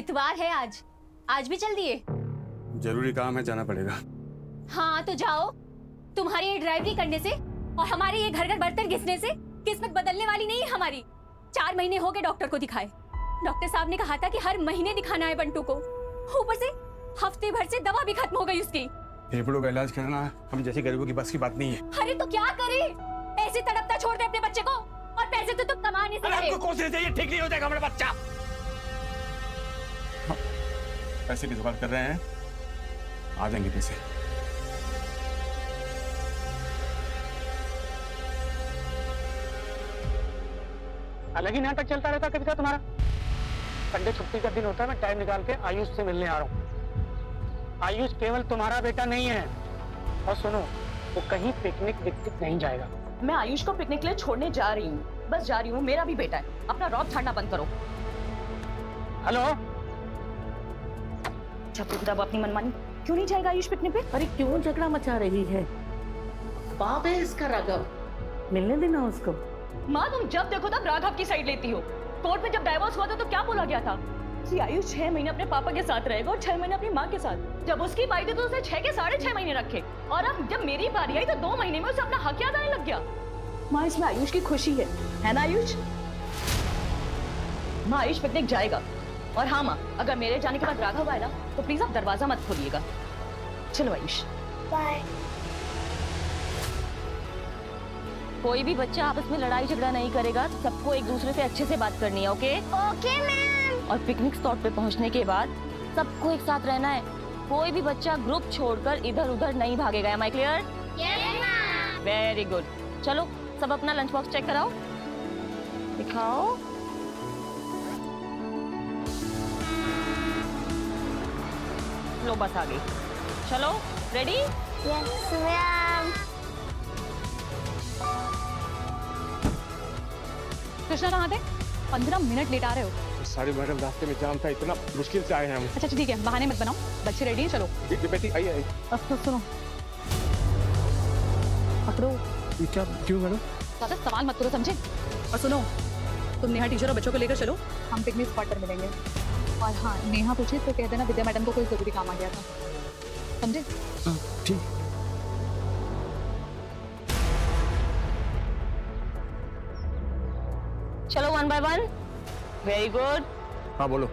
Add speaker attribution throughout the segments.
Speaker 1: इतवार है आज, आज भी चल दिए?
Speaker 2: जरूरी काम है, जाना पड़ेगा।
Speaker 1: हाँ तो जाओ। तुम्हारी ये ड्राइवरी करने से और हमारे ये घर घर बर्तन घिसने से किस्मत बदलने वाली नहीं है हमारी। 4 महीने हो गए डॉक्टर को दिखाए। डॉक्टर साहब ने कहा था कि हर महीने दिखाना है बंटू को। ऊपर से हफ्ते भर से दवा भी खत्म हो गई उसकी।
Speaker 2: फेफड़ों का इलाज कराना हम जैसे गरीबों की बस की बात नहीं है।
Speaker 1: अरे तो क्या करे, ऐसे तड़पता छोड़ दे अपने बच्चे को, और पैसे तो तुम कमा नहीं सकते।
Speaker 2: आपको कोशिश चाहिए, ठीक नहीं हो जाएगा हमारा बच्चा। पैसे की जुगाड़ कर रहे हैं, आ जाएंगे पैसे।
Speaker 3: अलग ही नाटक चलता रहता कभी का तुम्हारा। संडे छुट्टी का दिन होता है, मैं टाइम निकाल के आयुष से मिलने आ रहा हूँ। आयुष केवल तुम्हारा बेटा नहीं है। और सुनो, वो कहीं पिकनिक विकनिक नहीं जाएगा।
Speaker 4: मैं आयुष को पिकनिक के लिए छोड़ने जा रही हूँ, बस जा रही हूँ। मेरा भी बेटा है, अपना रौब झाड़ना बंद करो।
Speaker 3: हेलो,
Speaker 4: छपरी अपनी मनमानी। क्यों नहीं जाएगा आयुष पिकनिक पे?
Speaker 5: अरे क्यों झगड़ा मचा रही है? बाप है इसका राघव, मिलने देना उसको।
Speaker 4: माँ तुम जब देखो तब राघव की साइड लेती हो। कोर्ट में जब डाइवोर्स हुआ था तो क्या बोला गया था कि आयुष 6 महीने अपने पापा के साथ रहेगा और 6 महीने अपनी माँ के साथ। जब उसकी बारी थी तो उसे 6 के 6.5 महीने रखे, और अब जब मेरी बारी आई तो 2 महीने में उसे अपना हक याद आने लग गया। माँ इसमें आयुष की खुशी है ना आयुष? माँ आयुष पिकनिक जाएगा। और हाँ माँ, अगर मेरे जाने के बाद राघव आएगा तो प्लीज आप दरवाजा मत खोलिएगा। चलो आयुष,
Speaker 6: बाय।
Speaker 4: कोई भी बच्चा आपस में लड़ाई झगड़ा नहीं करेगा, सबको एक दूसरे से अच्छे से बात करनी है। Okay
Speaker 6: okay ma'am.
Speaker 4: और पिकनिक स्पॉट पे पहुंचने के बाद सबको एक साथ रहना है। कोई भी बच्चा ग्रुप छोड़कर इधर उधर नहीं भागेगा। Am I clear?
Speaker 6: Yes ma'am.
Speaker 4: Very good. चलो सब अपना लंच बॉक्स चेक कराओ, दिखाओ। लो बस आ गई। चलो रेडी?
Speaker 6: Yes ma'am.
Speaker 7: कृष्णा कहाँ थे? 15 मिनट लेट आ रहे हो।
Speaker 2: सारी मैडम रास्ते में जाम था, इतना मुश्किल से आए हैं हम।
Speaker 7: अच्छा ठीक है, बहाने मत बनाओ। बच्चे रेडी हैं, चलो।
Speaker 2: बेटी आइए।
Speaker 7: अब तो सुनो, पकड़ो।
Speaker 2: क्या क्यों मैडम?
Speaker 7: ज्यादा सवाल मत करो, समझे? और सुनो, तुम नेहा टीचर और बच्चों को लेकर चलो, हम पिकनिक स्पॉट पर मिलेंगे। और हाँ, नेहा पूछे तो कह देना विद्या मैडम को कोई जरूरी काम आ गया था, समझे?
Speaker 2: ठीक।
Speaker 4: चलो 1 by 1। Very good.
Speaker 2: हाँ बोलो।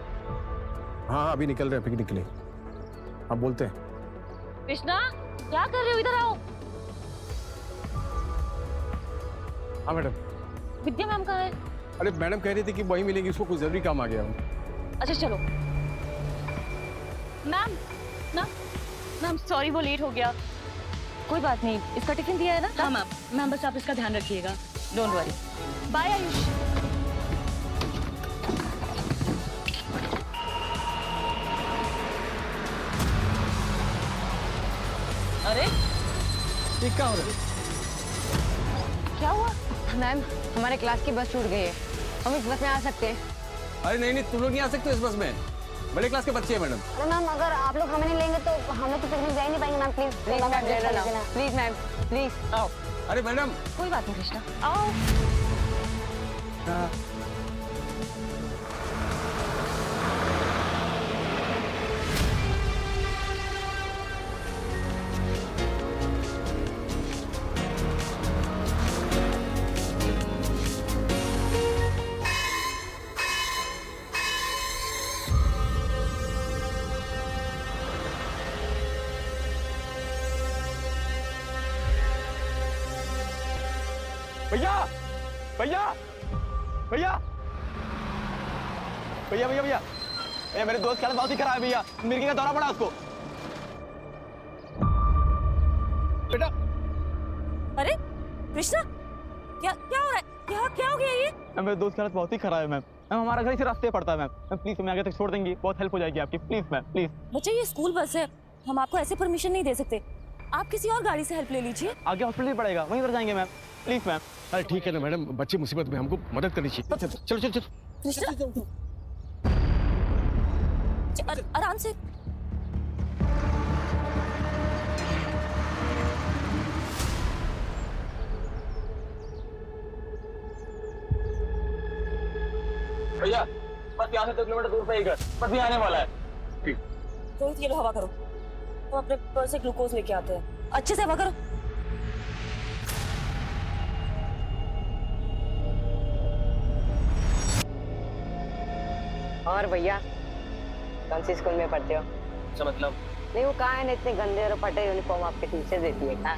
Speaker 2: हाँ अभी निकल रहे हैं पिकनिक के लिए। हाँ बोलते हैं।
Speaker 4: कृष्णा क्या कर रहे हो? इधर आओ।
Speaker 2: हाँ मैडम।
Speaker 4: विद्या मैम कहाँ है?
Speaker 2: अरे मैडम कह रही थी कि वही मिलेंगी, उसको कुछ जरूरी काम आ गया।
Speaker 4: अच्छा चलो। मैम ना मैम सॉरी, वो लेट हो गया। कोई बात नहीं, इसका टिफिन दिया है ना? हाँ मैम। मैम बस आप इसका ध्यान रखिएगा, डोंट वरी। बाय आयुष। अरे
Speaker 3: ये क्या हो रहा है?
Speaker 4: क्या हुआ?
Speaker 8: मैम हमारे क्लास की बस छूट गई है, हम इस बस में आ सकते हैं?
Speaker 2: अरे नहीं तुम लोग नहीं आ सकते इस बस में, बड़े क्लास के बच्चे हैं मैडम।
Speaker 6: अरे मैम, अगर आप लोग हमें नहीं लेंगे तो हम लोग तो पिकनिक जा ही नहीं पाएंगे ma'am. Please
Speaker 8: please ma'am, please ma'am, please आओ।
Speaker 2: अरे मैडम।
Speaker 4: कोई बात नहीं कृष्णा, आओ।
Speaker 3: भैया भैया भैया भैया भैया भैया, मेरे दोस्त की हालत बहुत ही खराब है भैया, मिर्गी का दौरा पड़ा उसको। बेटा।
Speaker 4: अरे कृष्णा क्या क्या हो रहा है? क्या हो गया ये?
Speaker 3: मेरे दोस्त की हालत बहुत ही खराब है मैम। हमारा घर इसी रास्ते पड़ता है मैम, प्लीज हमें आगे तक छोड़ देंगी, बहुत हेल्प हो जाएगी आपकी, प्लीज मैम प्लीज।
Speaker 4: बच्चे ये स्कूल बस है, हम आपको ऐसे परमिशन नहीं दे सकते। आप किसी और गाड़ी से हेल्प ले लीजिए।
Speaker 3: आगे हॉस्पिटल पड़ेगा, वहीं पर जाएंगे मैम, प्लीज मैम।
Speaker 2: अरे ठीक है ना मैडम, बच्चे मुसीबत में, हमको मदद करनी चाहिए। चलो चलो चलो।
Speaker 4: कृष्णा आराम से।
Speaker 3: भैया बस
Speaker 9: आप यहाँ से 2 किलोमीटर दूर पे ही घर बस भी आने वाला है।
Speaker 10: रोहित ये लो हवा करो, हम अपने पर्स से ग्लूकोज लेके आते हैं। अच्छे से हवा करो।
Speaker 8: और भैया कौन सी स्कूल में पढ़ते हो?
Speaker 9: अच्छा मतलब
Speaker 8: नहीं वो कहाँ है ना, इतने गंदे और फटे यूनिफॉर्म आपके टीचर देती है कहाँ?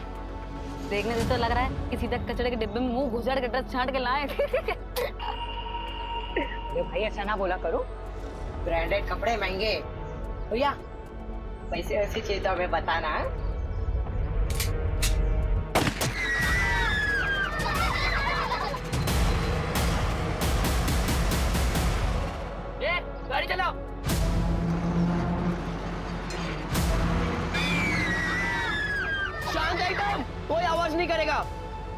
Speaker 10: देखने से तो लग रहा है कि सीधा कचड़े के डिब्बे में मुंह घुसाड़ के ड्रेस छांट के लाए।
Speaker 8: अरे भाई ऐसा ना बोला करो, ब्रांडेड कपड़े महंगे। भैया पैसे वैसे चाहिए तो हमें बताना।
Speaker 9: ये गाड़ी चलाओ। शांत एकदम, कोई आवाज नहीं करेगा।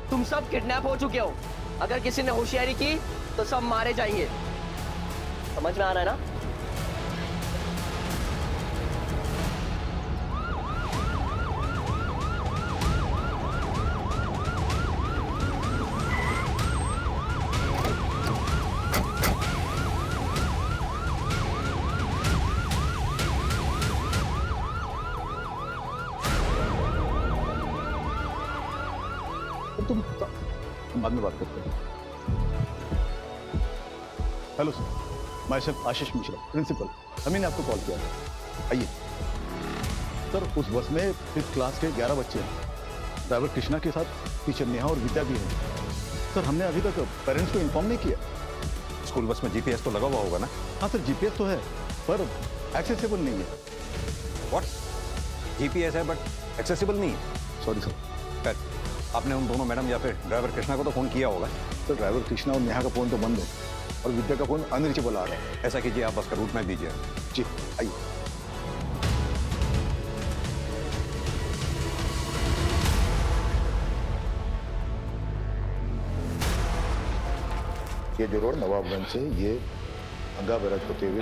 Speaker 9: तुम सब किडनैप हो चुके हो। अगर किसी ने होशियारी की तो सब मारे जाएंगे। समझ में आ रहा है ना?
Speaker 2: तुम बाद में बात करते हैं। Hello sir, myself Ashish Mishra, principal. अभी ने आपको कॉल किया था, आइए। सर उस बस में 5th क्लास के 11 बच्चे हैं। ड्राइवर कृष्णा के साथ टीचर नेहा और विद्या भी हैं। सर हमने अभी तक पेरेंट्स को इन्फॉर्म नहीं किया।
Speaker 11: स्कूल बस में जीपीएस तो लगा हुआ होगा ना?
Speaker 2: हाँ सर, जीपीएस तो है पर एक्सेसिबल नहीं है।
Speaker 11: व्हाट? जीपीएस है बट एक्सेसिबल नहीं है?
Speaker 2: Sorry sir.
Speaker 11: खैर, आपने उन दोनों मैडम या फिर ड्राइवर कृष्णा को तो फोन किया होगा।
Speaker 2: तो ड्राइवर कृष्णा और नेहा का फोन तो बंद है और विद्या का फोन अनरीचेबल आ रहा है।
Speaker 11: ऐसा कीजिए, आप बस का रूट मैप दीजिए।
Speaker 2: जी आइए। ये जो रोड नवाबगंज से ये अंगा बैराज होते हुए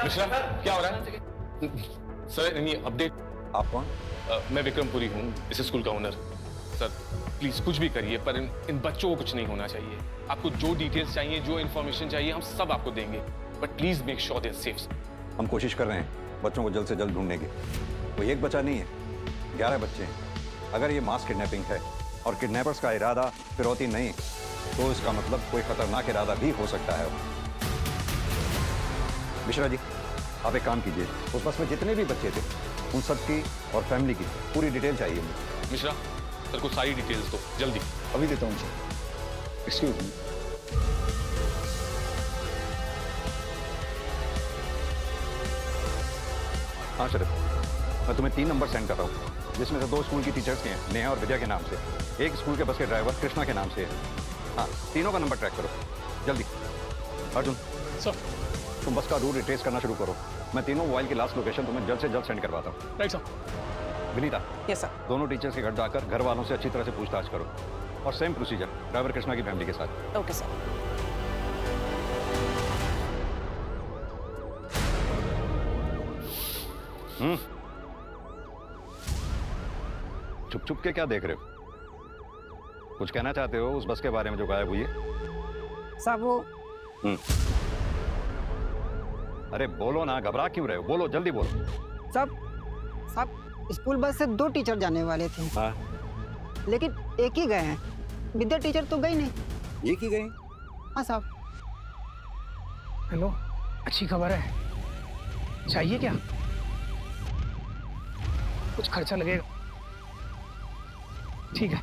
Speaker 12: मिश्रा, क्या हो रहा है? सर नहीं अपडेट।
Speaker 11: आप कौन?
Speaker 12: मैं विक्रमपुरी हूँ, इस स्कूल का ओनर। सर प्लीज कुछ भी करिए पर इन बच्चों को कुछ नहीं होना चाहिए। आपको जो डिटेल्स चाहिए, जो इन्फॉर्मेशन चाहिए, हम सब आपको देंगे, but please make sure they are safe.
Speaker 11: हम कोशिश कर रहे हैं बच्चों को जल्द से जल्द ढूंढने की। कोई एक बच्चा नहीं है, 11 बच्चे हैं। अगर ये मास किडनैपिंग है और किडनैपर्स का इरादा फिरौती नहीं, तो इसका मतलब कोई खतरनाक इरादा भी हो सकता है। मिश्रा जी, आप एक काम कीजिए, उस बस में जितने भी बच्चे थे उन सब की और फैमिली की पूरी डिटेल चाहिए मुझे।
Speaker 12: मिश्रा, सर को सारी डिटेल्स दो जल्दी।
Speaker 2: अभी देता हूँ सर। Excuse me.
Speaker 11: हाँ शरद, मैं तुम्हें 3 नंबर सेंड कर रहा हूँ, जिसमें से 2 स्कूल की टीचर्स के हैं, नेहा और विद्या के नाम से। एक स्कूल के बस के ड्राइवर कृष्णा के नाम से है। हाँ, तीनों का नंबर ट्रैक करो जल्दी। अर्जुन
Speaker 12: सर,
Speaker 11: तुम बस का रूट रिट्रेस करना शुरू करो। मैं तीनों मोबाइल की लास्ट लोकेशन तुम्हें जल्द से जल्द सेंड करवाता हूँ।
Speaker 12: Right sir.
Speaker 11: Vinita,
Speaker 8: yes sir.
Speaker 11: दोनों टीचर्स के घर जाकर घर वालों से अच्छी तरह से पूछताछ करो और सेम प्रोसीजर ड्राइवर कृष्णा की फैमिली के साथ।
Speaker 8: Okay sir.
Speaker 11: छुप छुप के क्या देख रहे हो? कुछ कहना चाहते हो उस बस के बारे में जो गायब हुई है?
Speaker 8: सब वो
Speaker 11: अरे बोलो ना, घबरा क्यों रहे हो? बोलो, जल्दी बोलो।
Speaker 13: सब स्कूल बस से 2 टीचर जाने वाले थे।
Speaker 11: हाँ,
Speaker 13: लेकिन एक ही गए हैं। विद्या टीचर तो गई नहीं।
Speaker 11: एक ही गए?
Speaker 13: हाँ साहब।
Speaker 3: हेलो, अच्छी खबर है। चाहिए क्या? कुछ खर्चा लगेगा। ठीक है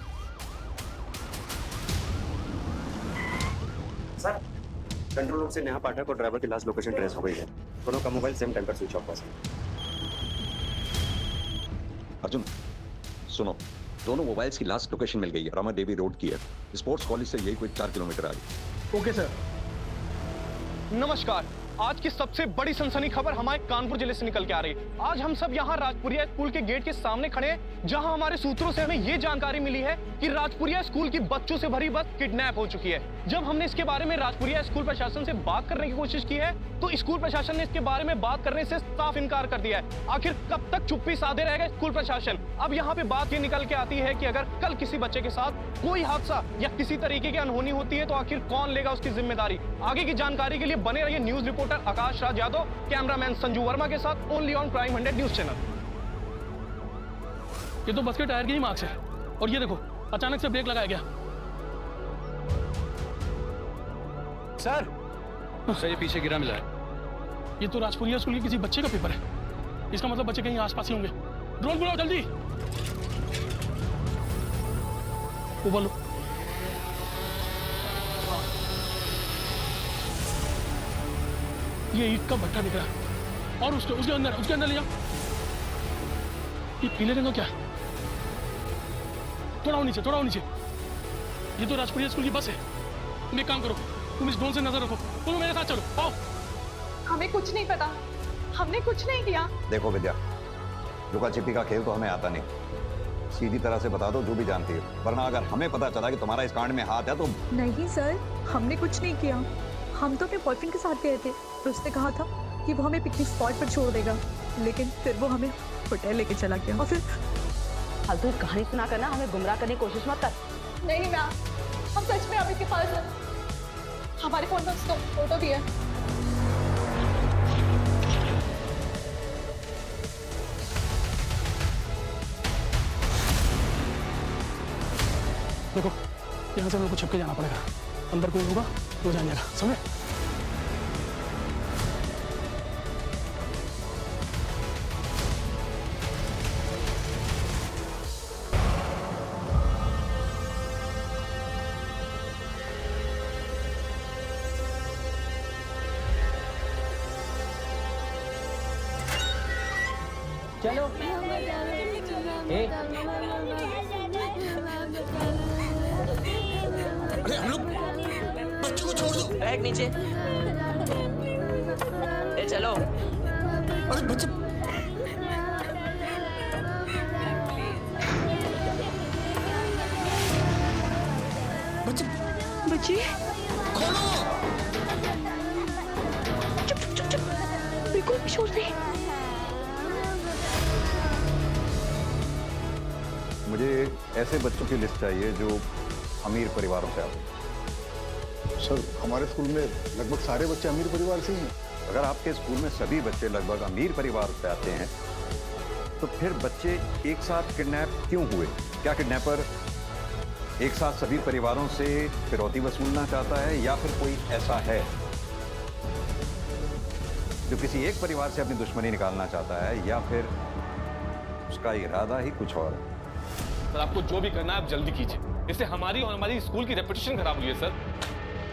Speaker 9: सर, कंट्रोल रूम से नेहा पाठक और ड्राइवर की लास्ट लोकेशन ट्रेस हो गई है। दोनों का मोबाइल सेम टाइम पर स्विच ऑफ हुआ है।
Speaker 11: अर्जुन सुनो, दोनों मोबाइल्स की लास्ट लोकेशन मिल गई है, रामा देवी रोड की है। स्पोर्ट्स कॉलेज से यही कोई 4 किलोमीटर आगे।
Speaker 3: Okay sir.
Speaker 12: नमस्कार,
Speaker 14: आज की सबसे बड़ी सनसनी खबर हमारे कानपुर जिले से निकल के आ रही है। आज हम सब यहाँ राजपुरिया स्कूल के गेट के सामने खड़े हैं, जहाँ हमारे सूत्रों से हमें ये जानकारी मिली है कि राजपुरिया स्कूल की बच्चों से भरी बस किडनैप हो चुकी है। जब हमने इसके बारे में राजपुरिया स्कूल प्रशासन से बात करने की कोशिश की है तो स्कूल प्रशासन ने इसके बारे में बात करने से साफ इनकार कर दिया है। आखिर कब तक चुप्पी साधे रहेगा स्कूल प्रशासन? अब यहाँ पे बात ये निकल के आती है कि अगर कल किसी बच्चे के साथ कोई हादसा या किसी तरीके की अनहोनी होती है तो आखिर कौन लेगा उसकी जिम्मेदारी? आगे की जानकारी के लिए बने रहिए news reporter Akash Raj Yadav, cameraman Sanju Verma के साथ only on prime 100 news channel.
Speaker 15: ये तो बस के टायर के ही मार्क्स है और ये देखो अचानक से ब्रेक लगाया गया।
Speaker 11: सर ये पीछे गिरा मिला है।
Speaker 15: ये तो राजपुरिया स्कूल के किसी बच्चे का पेपर है। इसका मतलब बच्चे कहीं आसपास ही होंगे। ड्रोन बुलाओ जल्दी। ऊपर लो। ये ईट का भट्टा दिख रहा है और उसके अंदर ले जाओ। ये पीले रंग का क्या है? थोड़ा और नीचे। ये तो राजपुरिया स्कूल की बस है। तुम एक काम करो, तुम इस ड्रोन से नजर रखो, तुम मेरे साथ चलो। आओ।
Speaker 7: हमें कुछ नहीं पता, हमने कुछ नहीं किया।
Speaker 11: देखो विद्या, लुका छिपी का खेल तो हमें आता नहीं। सीधी तरह से बता दो जो भी जानती हो, वरना अगर हमें पता चला कि तुम्हारा इस कांड में हाथ है तो।
Speaker 7: नहीं सर, हमने कुछ नहीं किया। हम तो अपने बॉयफ्रेंड के साथ गए थे और उसने कहा था कि वो हमें पिकनिक स्पॉट पर छोड़ देगा, लेकिन फिर वो हमें होटल लेके चला गया और फिर
Speaker 4: फालतू कहानी सुना करना हमें गुमराह करने की कोशिश मत कर।
Speaker 7: नहीं मैम, हम सच में अभी के पास हैं। हमारे फोन में उसका फोटो भी है।
Speaker 15: देखो यहाँ से मेरे को छुप के जाना पड़ेगा। अंदर कोई होगा तो जान जाएगा, समझे?
Speaker 8: चलो
Speaker 16: अरे हम लोग बच्चों को छोड़ दो।
Speaker 9: बैग नीचे। ए चलो।
Speaker 16: अरे बच्चे
Speaker 7: बच्ची
Speaker 16: खोलो।
Speaker 7: चुप, बिल्कुल भी शोर नहीं।
Speaker 11: मुझे ऐसे बच्चों की लिस्ट चाहिए जो अमीर परिवारों से आते हैं।
Speaker 2: सर हमारे स्कूल में लगभग सारे बच्चे अमीर परिवार से ही हैं।
Speaker 11: अगर आपके स्कूल में सभी बच्चे लगभग अमीर परिवार से आते हैं तो फिर बच्चे एक साथ किडनैप क्यों हुए? क्या किडनैपर एक साथ सभी परिवारों से फिरौती वसूलना चाहता है या फिर कोई ऐसा है जो किसी एक परिवार से अपनी दुश्मनी निकालना चाहता है या फिर उसका इरादा ही कुछ और है?
Speaker 12: सर आपको जो भी करना है आप जल्दी कीजिए, इससे हमारी और हमारी स्कूल की रेपुटेशन खराब हुई है सर।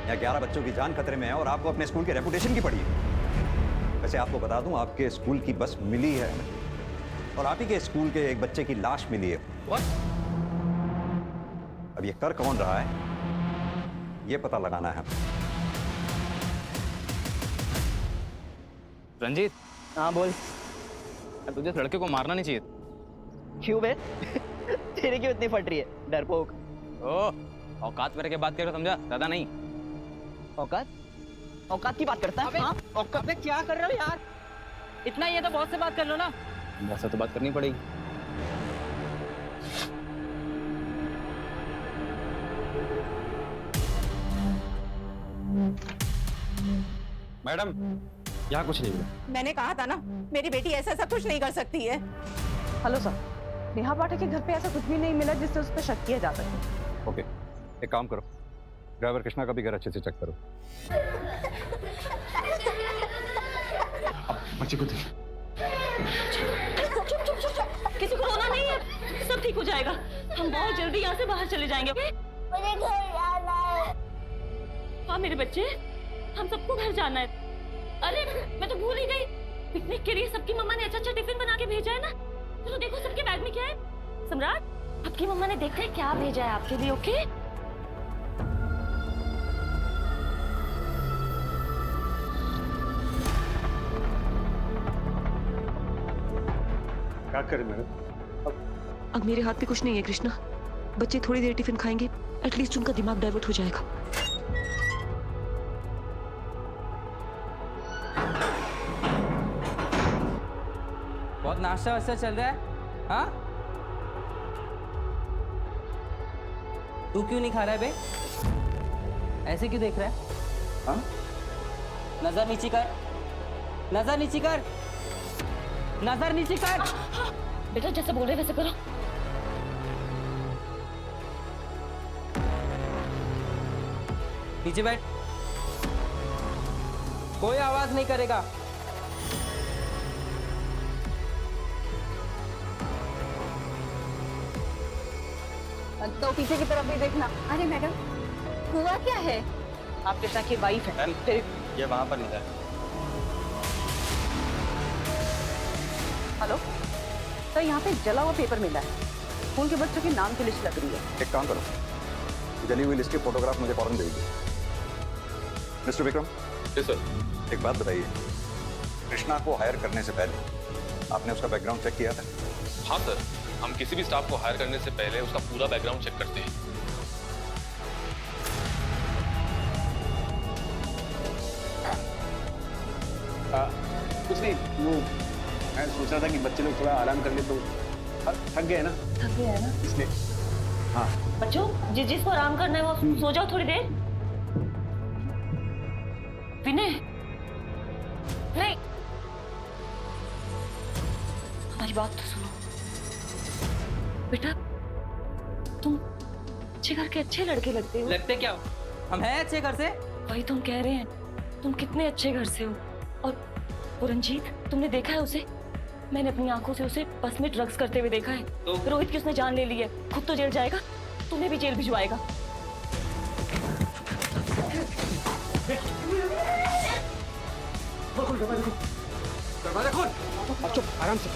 Speaker 11: यहाँ 11 बच्चों की जान खतरे में है और आपको अपने स्कूल की रेपुटेशन की पड़ी है। वैसे आपको बता दूं आपके स्कूल की बस मिली है और आप ही के स्कूल के एक बच्चे की लाश मिली है। अब ये कर कौन रहा है ये पता लगाना है।
Speaker 17: रंजीत।
Speaker 9: हाँ बोल।
Speaker 17: तुझे लड़के को मारना नहीं चाहिए।
Speaker 9: क्यों बे? तेरे क्यों इतनी फट रही है डरपोक?
Speaker 17: ओह औकात मेरे के बात कर रहे हो, समझा? ज्यादा नहीं।
Speaker 9: औकात की बात करता है? हाँ? औकात में क्या कर रहे हो यार? इतना ही है तो बहुत से बात कर लो ना।
Speaker 17: वैसे तो बात करनी पड़ेगी।
Speaker 11: मैडम यहाँ कुछ नहीं मिला।
Speaker 5: मैंने कहा था ना मेरी बेटी ऐसा कुछ नहीं कर सकती है।
Speaker 4: हेलो सर, नेहा पाठक के घर पे ऐसा कुछ भी नहीं मिला जिससे उस पर शक किया जा सके।
Speaker 11: ओके, एक काम करो, ड्राइवर कृष्णा का भी घर अच्छे से चेक करो।
Speaker 15: बच्चे को देख।
Speaker 4: किसी को रोना नहीं है, सब ठीक हो जाएगा। हम बहुत जल्दी यहाँ से बाहर चले जाएंगे।
Speaker 6: मुझे घर जाना है।
Speaker 4: हाँ मेरे बच्चे, हम सबको घर जाना है। अरे मैं तो भूल ही गई, पिकनिक के लिए सबकी मम्मा ने अच्छा टिफिन बना के भेजा है ना। तो देखो सबके बैग में क्या है। सम्राट, आपकी मम्मा ने देखा है क्या भेजा है आपके लिए। ओके
Speaker 18: क्या करें मैडम?
Speaker 10: अब मेरे हाथ में कुछ नहीं है कृष्णा। बच्चे थोड़ी देर टिफिन खाएंगे, एटलीस्ट उनका दिमाग डाइवर्ट हो जाएगा।
Speaker 17: बहुत नाश्ता वास्ता चल रहा है? हाँ, तू क्यों नहीं खा रहा है बे? ऐसे क्यों देख रहा है? हाँ, नजर नीचे कर, नजर नीचे कर, नजर नीचे कर।
Speaker 4: बेटा जैसे बोल रहे वैसे करो।
Speaker 17: नीचे बैठ, कोई आवाज नहीं करेगा।
Speaker 7: तो पीछे की तरफ भी देखना।
Speaker 1: अरे मैडम, हुआ क्या है?
Speaker 4: आप कृष्णा की वाइफ है।
Speaker 17: ये वहां पर मिला है।
Speaker 7: हेलो तो यहाँ पे जला हुआ पेपर मिला है, स्कूल के बच्चों के नाम की लिस्ट लग रही है।
Speaker 11: एक काम करो, जली हुई लिस्ट की फोटोग्राफ मुझे फौरन भेजिए। मिस्टर विक्रम।
Speaker 12: जी सर।
Speaker 11: एक बात बताइए, कृष्णा को हायर करने से पहले आपने उसका बैकग्राउंड चेक किया था?
Speaker 12: हाँ सर, हम किसी भी स्टाफ को हायर करने से पहले उसका पूरा बैकग्राउंड चेक करते हैं।
Speaker 18: कुछ नहीं, वो मैं सोच रहा था कि बच्चे लोग थोड़ा आराम कर ले तो थक गए ना।
Speaker 4: थक गए है ना
Speaker 18: इसलिए। हाँ
Speaker 4: बच्चों, जिसको आराम करना है वो सो जाओ थोड़ी देर। विनय, नहीं, हमारी बात तो सुनो। बेटा तुम अच्छे घर के अच्छे लड़के लगते हो।
Speaker 17: लगते क्या हो? हम हैं अच्छे घर से।
Speaker 4: वही तुम कह रहे हैं, तुम कितने अच्छे घर से हो। और वो रंजीत, तुमने देखा है उसे? मैंने अपनी आंखों से उसे बस में ड्रग्स करते हुए देखा है। तो? रोहित की उसने जान ले ली है, खुद तो जेल जाएगा, तुम्हें भी जेल भिजवाएगा।
Speaker 18: दरवाजा खोल। अब चुप, आराम से।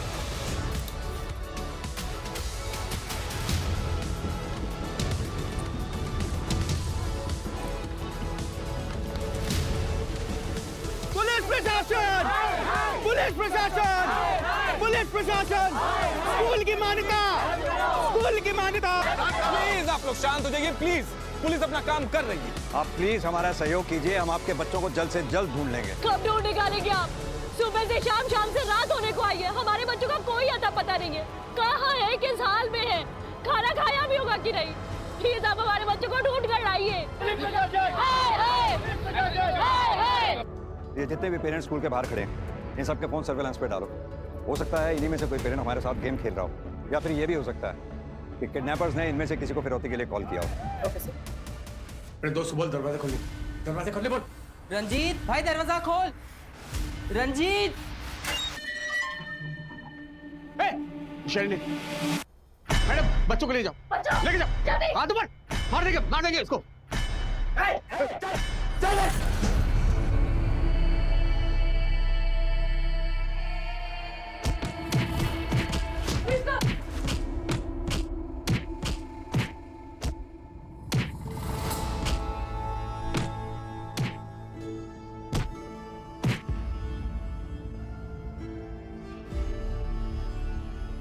Speaker 16: पुलिस प्रशासन! पुलिस प्रशासन! पुलिस प्रशासन! स्कूल की मान्यता! स्कूल की मान्यता!
Speaker 11: प्लीज आप लोग शांत हो जाइए, प्लीज। पुलिस अपना काम कर रही है। आप प्लीज हमारा सहयोग कीजिए, हम आपके बच्चों को जल्द से जल्द ढूंढ लेंगे।
Speaker 4: कब ढूंढ निकालेंगे आप? सुबह से शाम, शाम से रात होने को आई है, हमारे बच्चों का कोई अता पता नहीं है। कहाँ है, किस हाल में है, खाना खाया भी होगा कि नहीं? प्लीज आप हमारे बच्चों को ढूंढ कर लाइए।
Speaker 11: ये जितने भी पेरेंट्स स्कूल के बाहर खड़े हैं, इन सबके फोन सर्वेलेंस पे डालो। हो सकता है इन्हीं में से कोई पेरेंट हमारे साथ गेम खेल रहा हो, या फिर ये भी हो सकता है कि किडनैपर्स ने इनमें से किसी को फिरौती के लिए कॉल किया हो।
Speaker 18: अरे दोस्त बोल, दरवाजा खोलिए, दरवाजा खोलिए, बोल।
Speaker 17: रंजीत भाई दरवाजा खोल। रंजीत,
Speaker 18: शैली, मैडम बच्चों को ले जाओ, लेके जाओ। हाथ ऊपर, मार देंगे इसको।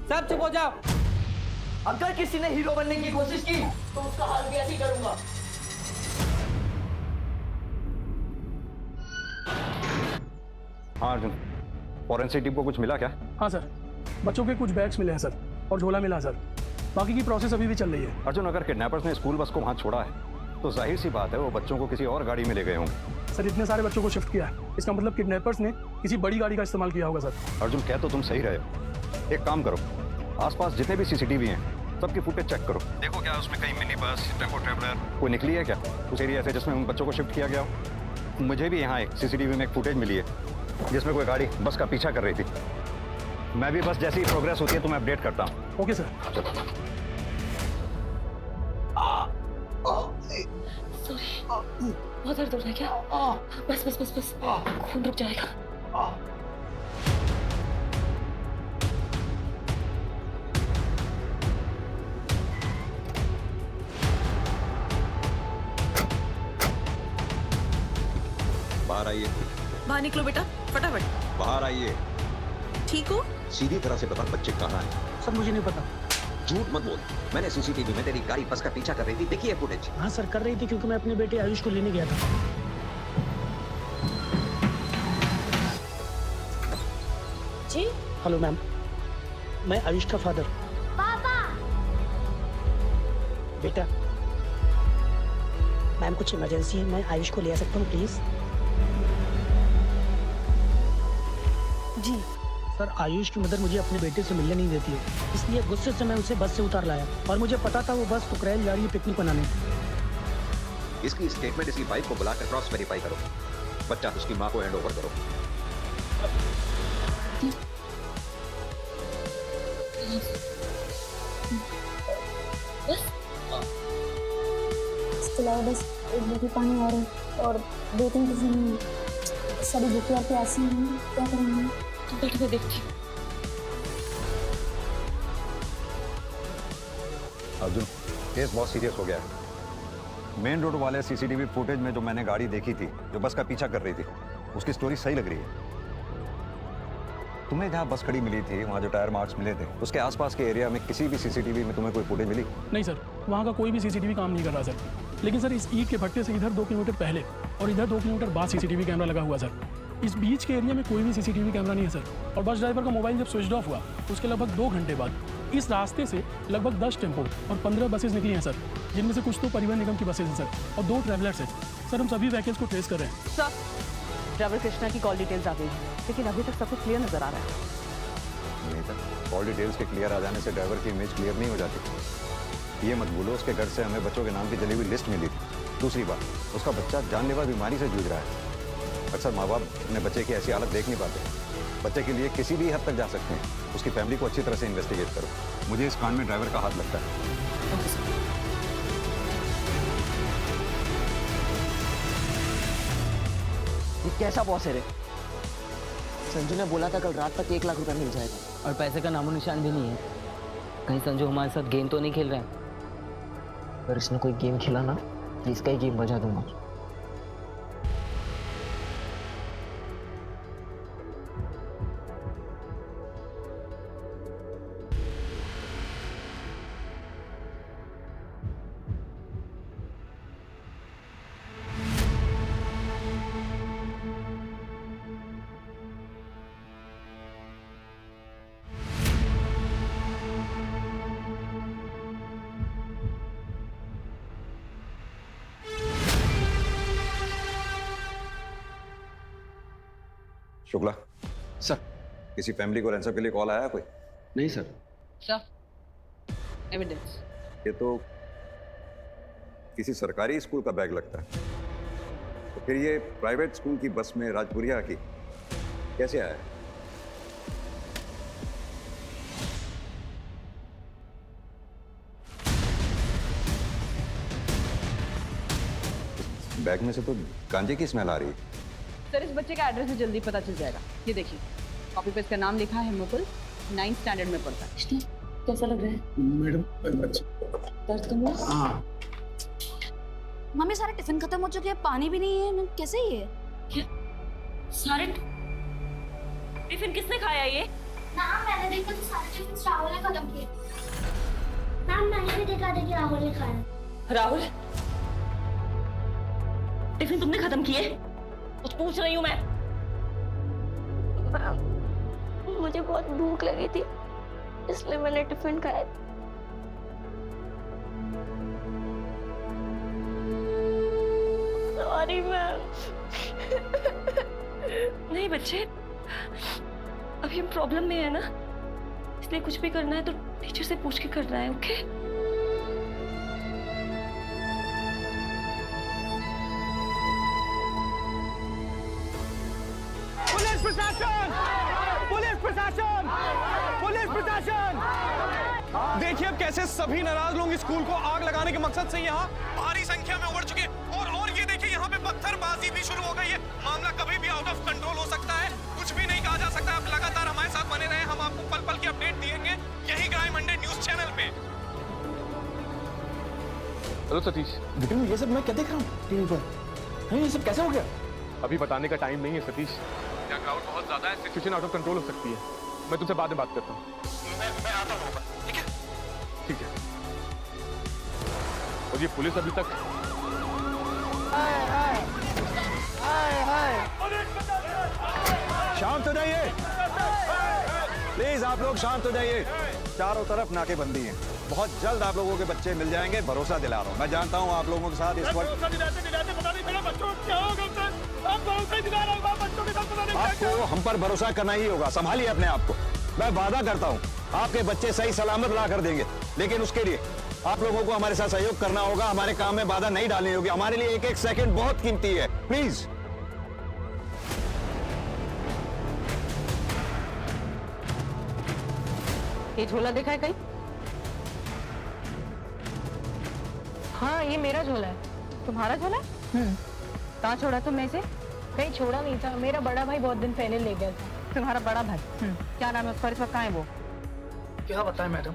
Speaker 17: सब चुप हो जाओ। अगर किसी ने हीरो बनने की कोशिश की तो उसका हाल भी ऐसे ही करूंगा।
Speaker 11: हाँ अर्जुन, फॉरेंसिक टीम को कुछ मिला क्या?
Speaker 15: हाँ सर, बच्चों के कुछ बैग्स मिले हैं सर, और झोला मिला सर। बाकी की प्रोसेस अभी भी चल रही है।
Speaker 11: अर्जुन, अगर किडनैपर्स ने स्कूल बस को वहां छोड़ा है तो जाहिर सी बात है वो बच्चों को किसी और गाड़ी में ले गए होंगे।
Speaker 15: सर इतने सारे बच्चों को शिफ्ट किया है, इसका मतलब किडनैपर्स ने किसी बड़ी गाड़ी का इस्तेमाल किया होगा सर।
Speaker 11: अर्जुन, कह तो तुम सही रहे हो। एक काम करो, आसपास जितने भी सीसीटीवी हैं सबकी फुटेज चेक करो, देखो क्या उसमें कहीं मिनी बस, टेम्पो ट्रैवलर कोई निकली है क्या उस एरिया से जिसमें उन बच्चों को शिफ्ट किया गया हो। मुझे भी यहाँ एक सीसीटीवी में एक फुटेज मिली है जिसमें कोई गाड़ी बस का पीछा कर रही थी। मैं भी बस जैसी ही प्रोग्रेस होती है तो मैं अपडेट करता हूँ।
Speaker 15: Okay sir.
Speaker 4: सॉरी, बहुत दर्द हो रहा है क्या? बस बस बस बस, खून रुक जाएगा।
Speaker 11: बाहर आइए।
Speaker 10: बाहर निकलो बेटा, फटाफट।
Speaker 11: बाहर आइए।
Speaker 10: ठीक हो?
Speaker 11: सीधी तरह से बता बच्चे कहाँ हैं?
Speaker 3: सर मुझे नहीं पता।
Speaker 11: झूठ मत बोल। मैंने सीसीटीवी में तेरी गाड़ी बस का पीछा कर रही थी, देखी है फुटेज?
Speaker 3: हाँ सर कर रही थी, क्योंकि मैं अपने बेटे आयुष को लेने गया था।
Speaker 10: जी
Speaker 3: हेलो मैम, मैं आयुष का फादर।
Speaker 6: पापा
Speaker 3: बेटा, मैम कुछ इमरजेंसी है, मैं आयुष को ले आ सकता हूँ प्लीज?
Speaker 10: जी
Speaker 3: सर, आयुष की मदर मुझे अपने बेटे से मिलने नहीं देती है, इसलिए गुस्से से मैं उसे बस से उतार लाया और मुझे पता था वो बस टुकरैल जा रही है पिकनिक मनाने।
Speaker 11: इसकी स्टेटमेंट इसकी वाइफ को बुलाकर क्रॉस वेरीफाई करो। बच्चा उसकी माँ को हैंड ओवर करो।
Speaker 10: बस इसके अलावा बस एक बोतल पानी और 2-3 किसी सारी भूखी और प्यासी हैं, क्या करेंगे? तो बैठ के देखती हूँ।
Speaker 11: अर्जुन, केस बहुत सीरियस हो गया है। मेन रोड वाले सीसीटीवी फुटेज में जो मैंने गाड़ी देखी थी जो बस का पीछा कर रही थी, उसकी स्टोरी सही लग रही है। तुम्हें जहाँ बस खड़ी मिली थी वहाँ जो टायर मार्क्स मिले थे, उसके आसपास के एरिया में किसी भी सीसीटीवी में तुम्हें कोई फुटेज मिली?
Speaker 15: नहीं सर, वहाँ का कोई भी सीसीटीवी काम नहीं कर रहा सर। लेकिन सर इस ईंट के भट्टे से इधर 2 किलोमीटर पहले और इधर 2 किलोमीटर बाद सीसीटीवी कैमरा लगा हुआ सर। इस बीच के एरिया में कोई भी सीसीटीवी कैमरा नहीं है सर। और बस ड्राइवर का मोबाइल जब स्विच ऑफ हुआ उसके लगभग 2 घंटे बाद इस रास्ते से लगभग 10 टेम्पो और 15 बसेज निकली हैं सर, जिनमें से कुछ तो परिवहन निगम की बसेज हैं सर और 2 ट्रैवलर्स हैं सर। हम सभी व्हीकल्स को ट्रेस कर रहे हैं
Speaker 5: सर। ड्राइवर कृष्णा की कॉल डिटेल्स आ गई है, लेकिन अभी तक सब कुछ क्लियर नजर आ रहा है।
Speaker 11: नहीं सर, कॉल डिटेल्स के क्लियर आ जाने से ड्राइवर की इमेज क्लियर नहीं हो जाती। ये मत भूलो उसके घर से हमें बच्चों के नाम की जली हुई लिस्ट मिली थी। दूसरी बात, उसका बच्चा जानलेवा बीमारी से जूझ रहा है। अक्सर माँ बाप अपने बच्चे की ऐसी हालत देख नहीं पाते। बच्चे के लिए किसी भी हद तक जा सकते हैं। उसकी फैमिली को अच्छी तरह से इन्वेस्टिगेट करो। मुझे इस कांड में ड्राइवर का हाथ लगता है।
Speaker 9: ये कैसा बॉस है रे? संजू ने बोला था कल रात तक 1 लाख रुपया मिल जाएगा।
Speaker 17: और पैसे का नामो निशान भी नहीं है। कहीं संजू हमारे साथ गेम तो नहीं खेल रहा है?
Speaker 9: अगर इसने कोई गेम खेला ना तो इसका ही गेम बजा दूंगा।
Speaker 11: शुक्ला
Speaker 18: सर।
Speaker 11: किसी फैमिली को रैंसम के लिए कॉल आया कोई?
Speaker 18: नहीं सर।
Speaker 5: Sir evidence.
Speaker 11: ये तो किसी सरकारी स्कूल का बैग लगता है। तो फिर ये प्राइवेट स्कूल की बस में राजपुरिया की कैसे आया? बैग में से तो गांजे की स्मेल आ रही है।
Speaker 5: सर इस बच्चे का एड्रेस जल्दी पता चल जाएगा। ये देखिए, कॉपी पे इसका नाम लिखा है मुकुल, 9th स्टैंडर्ड में पढ़ता है। कैसा लग रहा है
Speaker 18: मैडम?
Speaker 10: दर्द कम हुआ?
Speaker 18: हाँ।
Speaker 10: मम्मी सारे टिफिन खत्म हो चुके हैं, पानी भी नहीं है। कैसे ये?
Speaker 4: क्या सारे टिफिन किसने खाया ये?
Speaker 6: मैम मैंने देखा तो सारे टिफिन राहुल ने खत्म किए। मैम मैंने भी देखा था कि राहुल ने खाया।
Speaker 4: राहुल, टिफिन तुमने खत्म किए? कुछ पूछ रही हूँ मैं।
Speaker 6: मुझे बहुत भूख लगी थी, इसलिए मैंने टिफिन खाया। Sorry ma'am.
Speaker 4: नहीं बच्चे, अभी हम प्रॉब्लम में है ना, इसलिए कुछ भी करना है तो टीचर से पूछ के करना है। ओके?
Speaker 16: पुलिस प्रशासन! पुलिस प्रशासन! पुलिस प्रशासन!
Speaker 14: देखिए अब कैसे सभी नाराज लोग स्कूल को आग लगाने के मकसद से यहाँ भारी संख्या में उमड़ चुके और ये देखिए यहाँ पे पत्थरबाजी भी शुरू हो गई है। मामला कभी भी आउट ऑफ कंट्रोल हो सकता है, कुछ भी नहीं कहा जा सकता। आप लगातार हमारे साथ बने रहे, हम आपको पल पल की अपडेट देंगे यही क्राइम 100 न्यूज चैनल पे।
Speaker 12: हेलो सतीश।
Speaker 3: विक्रम, ये सब मैं क्या देख रहा हूँ टीवी पर? ये सब कैसे हो गया?
Speaker 12: अभी बताने का टाइम नहीं है सतीश। यहाँ क्राउड बहुत ज्यादा है, सिचुएशन आउट ऑफ कंट्रोल हो सकती है। मैं तुमसे बाद में बात करता हूँ। मैं आता हूँ, ठीक है? ठीक है। और ये पुलिस अभी तक
Speaker 11: शांत हो जाइए प्लीज, आप लोग शांत हो जाइए। चारों तरफ नाकेबंदी है, बहुत जल्द आप लोगों के बच्चे मिल जाएंगे, भरोसा दिला रहा हूँ। मैं जानता हूँ आप लोगों के साथ इस वक्त आपको हम पर भरोसा करना ही होगा। संभालिए अपने आप को। मैं वादा करता हूँ आपके बच्चे सही सलामत ला कर देंगे, लेकिन उसके लिए आप लोगों को हमारे साथ सहयोग करना होगा। हमारे काम में बाधा नहीं डालनी होगी। हमारे लिए एक एक सेकंड बहुत कीमती है, प्लीज।
Speaker 8: ये झोला देखा है कहीं? हाँ, ये मेरा झोला है। तुम्हारा झोला? कहाँ छोड़ा तुमने इसे? कहीं छोड़ा नहीं था, मेरा बड़ा भाई बहुत दिन पहले ले गया था। तुम्हारा बड़ा भाई? क्या नाम है उसका? इस वक्त कहाँ है वो?
Speaker 19: क्या बताएं मैडम,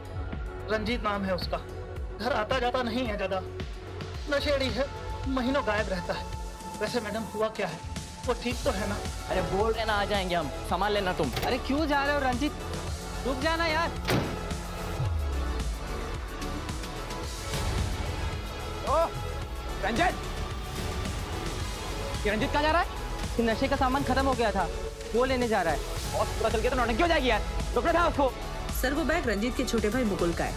Speaker 19: रंजीत नाम है उसका। घर आता जाता नहीं है ज्यादा, नशेड़ी है, महीनों गायब रहता है। वैसे मैडम हुआ क्या है, वो ठीक तो है ना?
Speaker 9: अरे बोल रहे ना, आ जाएंगे हम, संभाल लेना तुम।
Speaker 17: अरे क्यों जा रहे हो रंजीत, रुक जाना यार।
Speaker 9: रंजीत, ये रंजीत कहाँ जा रहा है?
Speaker 17: कि नशे का सामान खत्म हो गया था, वो लेने जा रहा है।
Speaker 9: और पूरा चल गया तो नौटंकी हो जाएगी यार। रुकना था उसको।
Speaker 20: सर वो बैग रंजीत के छोटे भाई मुकुल का है,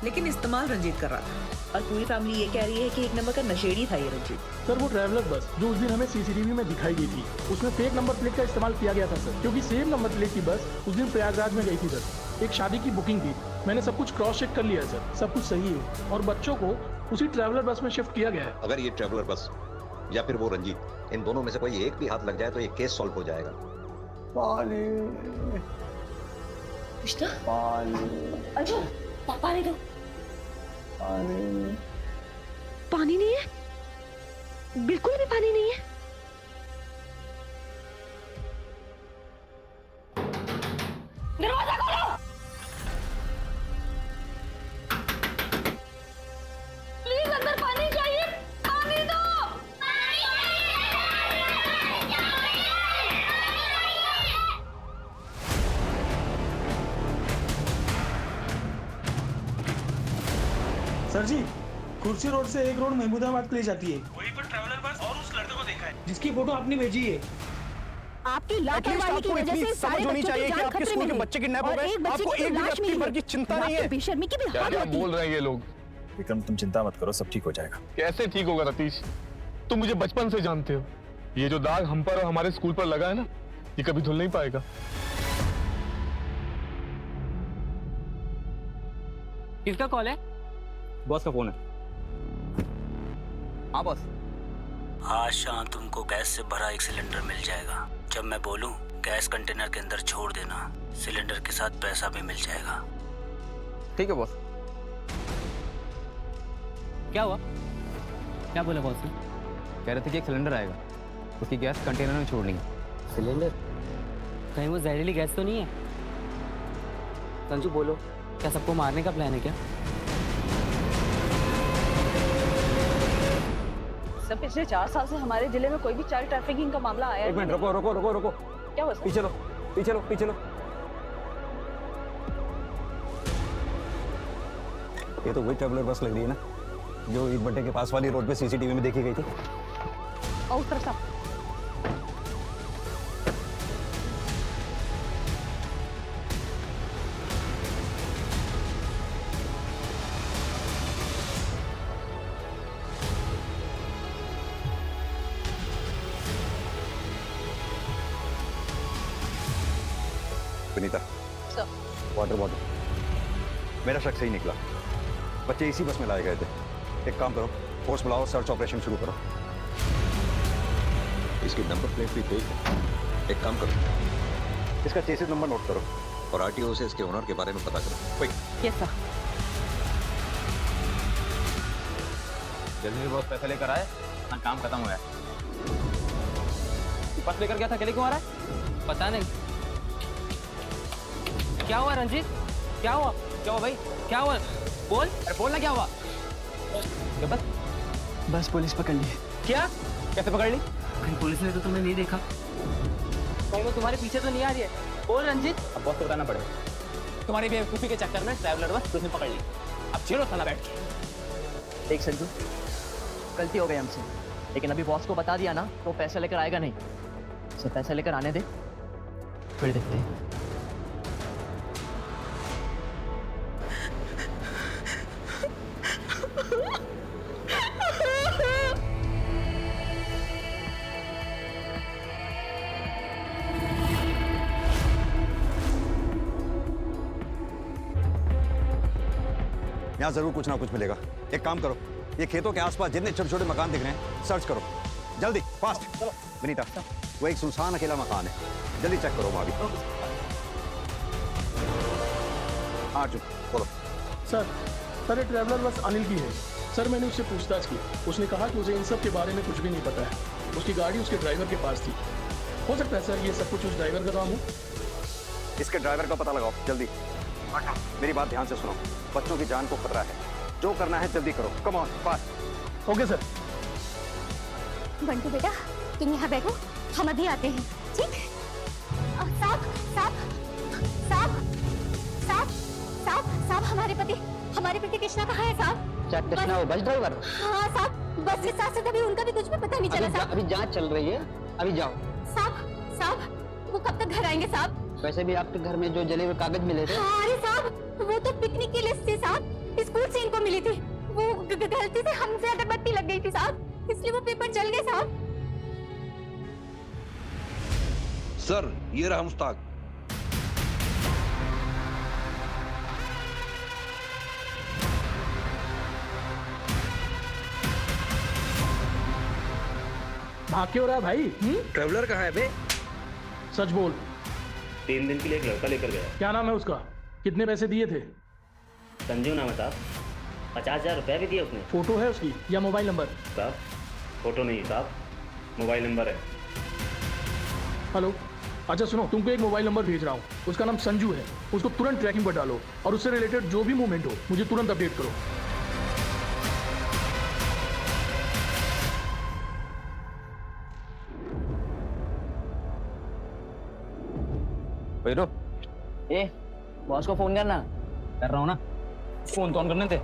Speaker 20: लेकिन इस्तेमाल रंजीत कर रहा था। और पूरी फैमिली ये कह रही है कि एक नंबर का नशेड़ी था ये रंजीत।
Speaker 15: सर वो ट्रैवलर बस जो उस दिन हमें सीसीटीवी में दिखाई गई थी, उसमें फेक नंबर प्लेट का इस्तेमाल किया गया था सर, क्योंकि सेम नंबर प्लेट की बस उस दिन प्रयागराज में गई थी सर। एक शादी की बुकिंग थी। मैंने सब कुछ क्रॉस चेक कर लिया है सर, सब कुछ सही है। और बच्चों को उसी ट्रैवलर बस में शिफ्ट किया गया है।
Speaker 11: अगर ये ट्रैवलर बस या फिर वो रंजीत, इन दोनों में से कोई एक भी हाथ लग जाए तो ये केस सॉल्व हो जाएगा।
Speaker 4: अच्छा, पानी दो।
Speaker 8: पानी नहीं है, बिल्कुल भी पानी नहीं है।
Speaker 4: दरवाजा खोलो। प्लीज अंदर पानी चाहिए, पानी दो।
Speaker 19: सर जी, कुर्सी रोड से एक रोड महमूदाबाद के लिए जाती है, वहीं पर ट्रैवलर बस और उस लड़के को देखा है जिसकी फोटो आपने भेजी है।
Speaker 10: आपकी लापरवाही की वजह से सारे बच्चों की जान खतरे में है।
Speaker 18: बच्चे किडनैप हो
Speaker 10: और
Speaker 18: गए,
Speaker 10: एक बच्चे
Speaker 18: आपको
Speaker 10: की
Speaker 18: एक भी
Speaker 10: लाश
Speaker 18: रत्ती
Speaker 10: मिली
Speaker 18: भर
Speaker 10: है।
Speaker 18: की चिंता नहीं है।
Speaker 10: आपकी बेशर्मी की भी
Speaker 12: क्या
Speaker 10: हद
Speaker 12: क्या
Speaker 10: होती है।
Speaker 12: बोल रहे हैं ये लोग?
Speaker 11: विक्रम तुम चिंता मत करो, सब ठीक हो जाएगा।
Speaker 12: कैसे ठीक होगा रतीश? तुम मुझे बचपन से जानते हो, ये जो दाग हम पर और हमारे स्कूल पर लगा है ना, ये कभी धुल नहीं पाएगा।
Speaker 17: किसका कॉल है?
Speaker 9: बॉस का फोन है। हाँ बॉस।
Speaker 21: आज शाम तुमको गैस से भरा एक सिलेंडर मिल जाएगा। जब मैं बोलूं गैस कंटेनर के अंदर छोड़ देना, सिलेंडर के साथ पैसा भी मिल जाएगा।
Speaker 9: ठीक है बॉस।
Speaker 17: क्या हुआ? क्या बोला बॉस ने?
Speaker 9: कह रहे थे कि एक सिलेंडर आएगा, उसकी गैस कंटेनर में छोड़नी है।
Speaker 17: सिलेंडर? कहीं वो जहरीली गैस तो नहीं है? संजू बोलो, क्या सबको मारने का प्लान है क्या?
Speaker 5: सर पिछले 4 साल से हमारे जिले में कोई भी चाइल्ड ट्रैफिकिंग का मामला आया
Speaker 9: एक मिनट रुको रुको रुको रुको।
Speaker 5: क्या हुआ सर?
Speaker 9: पीछे लो पीछे लो पीछे लो।
Speaker 11: ये तो वही ट्रैवलर बस लग रही है ना, जो ईट भट्टे के पास वाली रोड पे सीसीटीवी में देखी गई थी।
Speaker 5: और उस तरफ साहब।
Speaker 11: Vinita, water bottle. मेरा शक सही निकला, बच्चे इसी बस में लाए गए थे। एक काम करो, फोर्स बुलाओ, सर्च ऑपरेशन शुरू करो। इसकी नंबर प्लेट भी फेक है। एक काम करो, इसका चेसिस नंबर नोट करो और आरटीओ से इसके ओनर के बारे में पता करो। क्विक।
Speaker 5: Yes sir.
Speaker 9: जल्दी बॉस पैसा लेकर आए ना, काम खत्म हुआ है। बस लेकर गया था, अकेले क्यों आ रहा है?
Speaker 17: पता नहीं। क्या हुआ रंजीत? क्या हुआ? क्या हुआ भाई? क्या हुआ? बोल।
Speaker 9: अरे बोलना क्या हुआ?
Speaker 17: बस
Speaker 9: बस पुलिस पकड़ ली। क्या? कैसे पकड़ ली?
Speaker 17: कहीं पुलिस ने तो तुम्हें नहीं देखा? कहीं वो तुम्हारे पीछे तो नहीं आ रही है? बोल रंजीत। अब बॉस को बताना पड़ेगा। तुम्हारी बेवकूफी के चक्कर में ट्रैवलर बस तुमने पकड़ ली। अब चिड़ो साला बैठ के।
Speaker 9: देख संजू, गलती हो गई हमसे, लेकिन अभी बॉस को बता दिया ना तो पैसे लेकर आएगा नहीं। उसे पैसे लेकर आने दे, फिर देखते हैं।
Speaker 11: यहाँ जरूर कुछ ना कुछ मिलेगा। एक काम करो, ये खेतों के आसपास जितने छोटे छोटे मकान दिख रहे हैं सर्च करो, जल्दी फास्ट। विनीता, वो एक सुनसान अकेला मकान है, जल्दी चेक करो वहां भी। हाँ चुप बोलो।
Speaker 15: सर ये ट्रैवलर बस अनिल की है। सर मैंने उससे पूछताछ की, उसने कहा कि उसे इन सब के बारे में कुछ भी नहीं पता है। उसकी गाड़ी उसके ड्राइवर के पास थी। हो सकता है सर ये सब कुछ उस ड्राइवर का काम हो।
Speaker 11: इसके ड्राइवर का पता लगाओ जल्दी। मेरी बात ध्यान से सुनो, बच्चों की जान को खतरा है, जो करना है जल्दी करो। Come on fast.
Speaker 15: Okay sir.
Speaker 1: Bantu बेटा तुम यहाँ बैठो, हम अभी आते हैं, ठीक? साहब साहब साहब साहब साहब साहब हमारे पति कृष्णा कहाँ है साहब?
Speaker 9: क्या कृष्णा वो बस ड्राइवर?
Speaker 1: हाँ साहब, बस के साथ साथ अभी उनका भी कुछ भी पता नहीं चला साहब।
Speaker 9: अभी जांच चल रही है, अभी जाओ।
Speaker 1: साहब वो कब तक घर आएंगे साहब?
Speaker 9: वैसे भी आपके घर में जो जले हुए कागज मिले थे।
Speaker 1: हाँ, अरे साहब वो तो पिकनिक की लिस्ट थी साहब, स्कूल से इनको मिली थी। वो गलती से हमसे अगरबत्ती लग गई थी साहब, इसलिए वो पेपर जल गए साहब।
Speaker 13: सर ये रहा मुश्ताक।
Speaker 15: भाग क्यों रहा है भाई?
Speaker 13: ट्रैवलर कहाँ है बे?
Speaker 15: सच बोल।
Speaker 22: 3 दिन के लिए एक लड़का लेकर गया।
Speaker 15: क्या नाम है उसका? कितने पैसे दिए थे?
Speaker 22: संजू नाम है साहब, 50,000 रुपया भी दिए उसने।
Speaker 15: फोटो है उसकी या मोबाइल नंबर?
Speaker 22: साहब फोटो नहीं है साहब, मोबाइल नंबर है।
Speaker 15: हेलो, अच्छा सुनो, तुमको एक मोबाइल नंबर भेज रहा हूँ, उसका नाम संजू है। उसको तुरंत ट्रैकिंग पर डालो और उससे रिलेटेड जो भी मूवमेंट हो मुझे तुरंत अपडेट करो।
Speaker 17: बेटो,
Speaker 9: ए बॉस को फोन करना।
Speaker 17: कर रहा हूँ ना, फोन तो ऑन करने थे।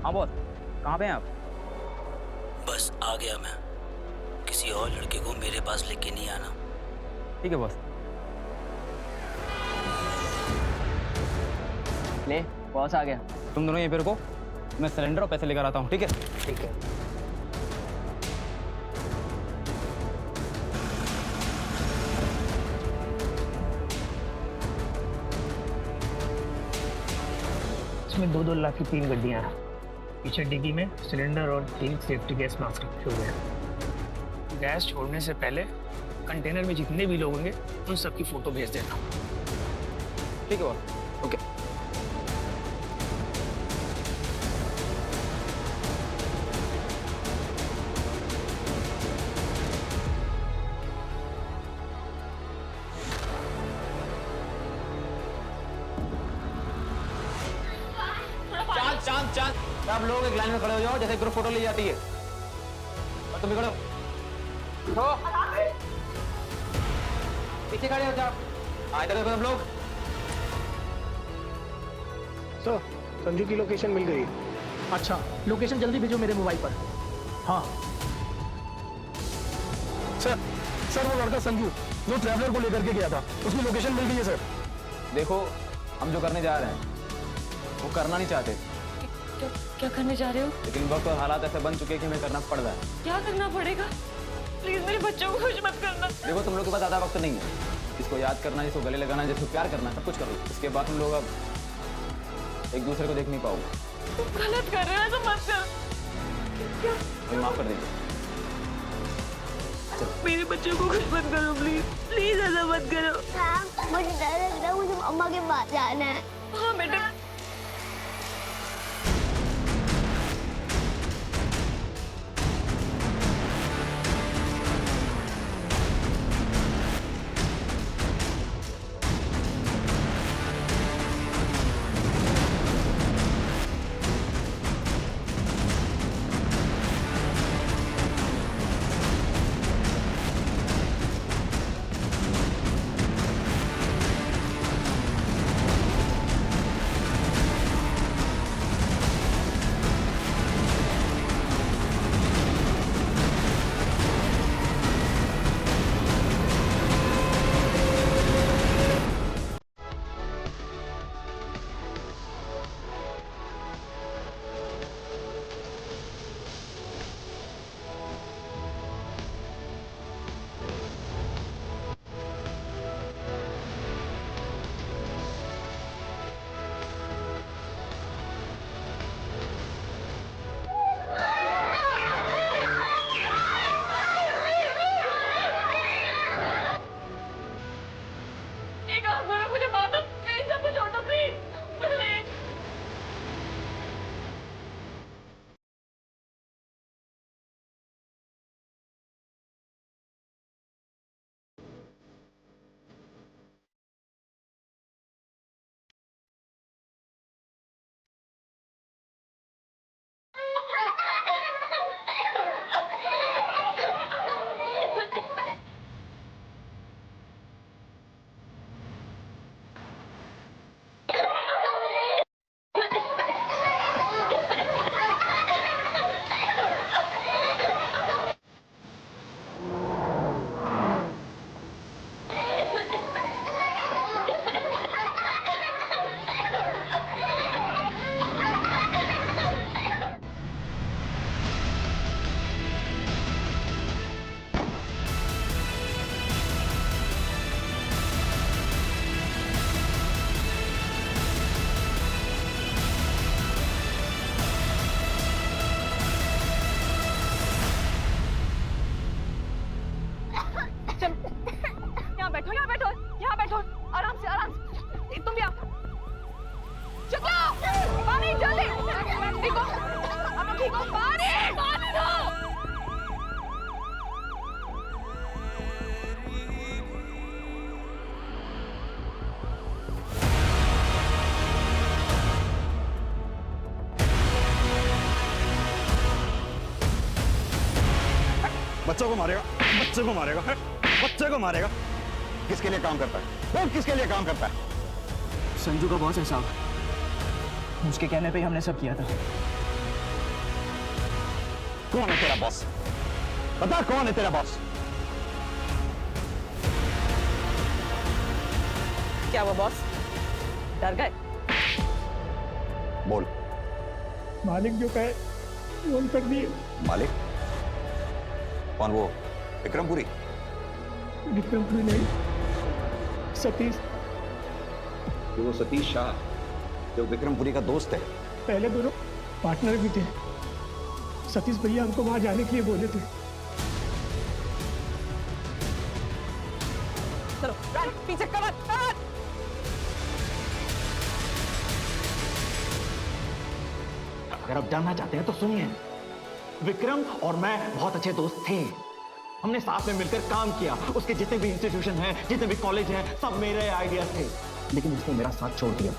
Speaker 17: हाँ बॉस, कहाँ पे हैं आप?
Speaker 21: बस आ गया मैं। किसी और लड़के को मेरे पास लेके नहीं आना।
Speaker 17: ठीक है बॉस।
Speaker 9: ले बॉस आ गया।
Speaker 17: तुम दोनों यहीं पे रुको, मैं सिलेंडर और पैसे लेकर आता हूँ। ठीक है?
Speaker 9: ठीक है।
Speaker 3: इसमें 2-2 लाख की 3 गड्डियां हैं। पीछे डिग्गी में सिलेंडर और 3 सेफ्टी गैस मास्क रखे हुए हैं। गैस छोड़ने से पहले कंटेनर में जितने भी लोग होंगे उन सबकी फोटो भेज देना।
Speaker 17: ठीक है बॉस। ओके। चांद चांद सब लोग एक लाइन में खड़े हो जाओ, जैसे ग्रुप फोटो ली जाती है। और तुम भी खड़ो। पीछे खड़े हो जाओ। इधर देखो सब लोग।
Speaker 19: सर संजू की लोकेशन मिल गई।
Speaker 15: अच्छा, लोकेशन जल्दी भेजो मेरे मोबाइल पर। हाँ सर वो लड़का संजू जो ट्रैवलर को लेकर के गया था, उसकी लोकेशन मिल गई है सर।
Speaker 17: देखो, हम जो करने जा रहे हैं वो करना नहीं चाहते,
Speaker 4: क्या करने जा रहे हो?
Speaker 17: लेकिन वक्त और हालात ऐसे बन चुके हैं कि हमें करना पड़ रहा है।
Speaker 4: क्या करना पड़ेगा? प्लीज मेरे बच्चों को कुछ मत करना।
Speaker 17: देखो, तुम लोग के पास ज़्यादा वक्त नहीं है। जिसको याद करना, जिसको गले लगाना, जिसको प्यार करना, सब कुछ करो। इसके बाद तुम लोग अब एक दूसरे को देख नहीं पाओगे।
Speaker 4: तुम गलत कर रहे हो, तो मत कर।
Speaker 17: मुझे माफ कर दीजिए।
Speaker 4: मेरे बच्चों को कुछ मत करो प्लीज, प्लीज ऐसा मत करो।
Speaker 6: मुझे डर लग रहा है, मुझे अम्मा के पास जाना है।
Speaker 4: हाँ बेटा।
Speaker 11: बच्चों को मारेगा, बच्चे को मारेगा, बच्चे को मारेगा। किसके लिए काम करता है वो? किसके लिए काम करता है?
Speaker 9: संजू का बॉस है साहब, उसके कहने पे ही हमने सब किया था।
Speaker 11: कौन है तेरा बॉस? बता कौन है तेरा बॉस?
Speaker 5: क्या वो बॉस डर गए?
Speaker 11: बोल।
Speaker 15: मालिक जो कहे वो कर दिए।
Speaker 11: मालिक? कौन वो? विक्रमपुरी?
Speaker 15: विक्रमपुरी नहीं, सतीश।
Speaker 11: वो सतीश शाह जो विक्रमपुरी का दोस्त है।
Speaker 15: पहले दोनों पार्टनर भी थे। सतीश भैया हमको वहां जाने के लिए बोले थे।
Speaker 5: चलो पीछे कवर।
Speaker 19: अगर आप जानना चाहते हैं तो सुनिए। विक्रम और मैं बहुत अच्छे दोस्त थे। हमने साथ में मिलकर काम किया। उसके जितने भी इंस्टीट्यूशन हैं, जितने भी कॉलेज हैं, सब मेरे आइडियाज थे। लेकिन उसने मेरा साथ छोड़ दिया,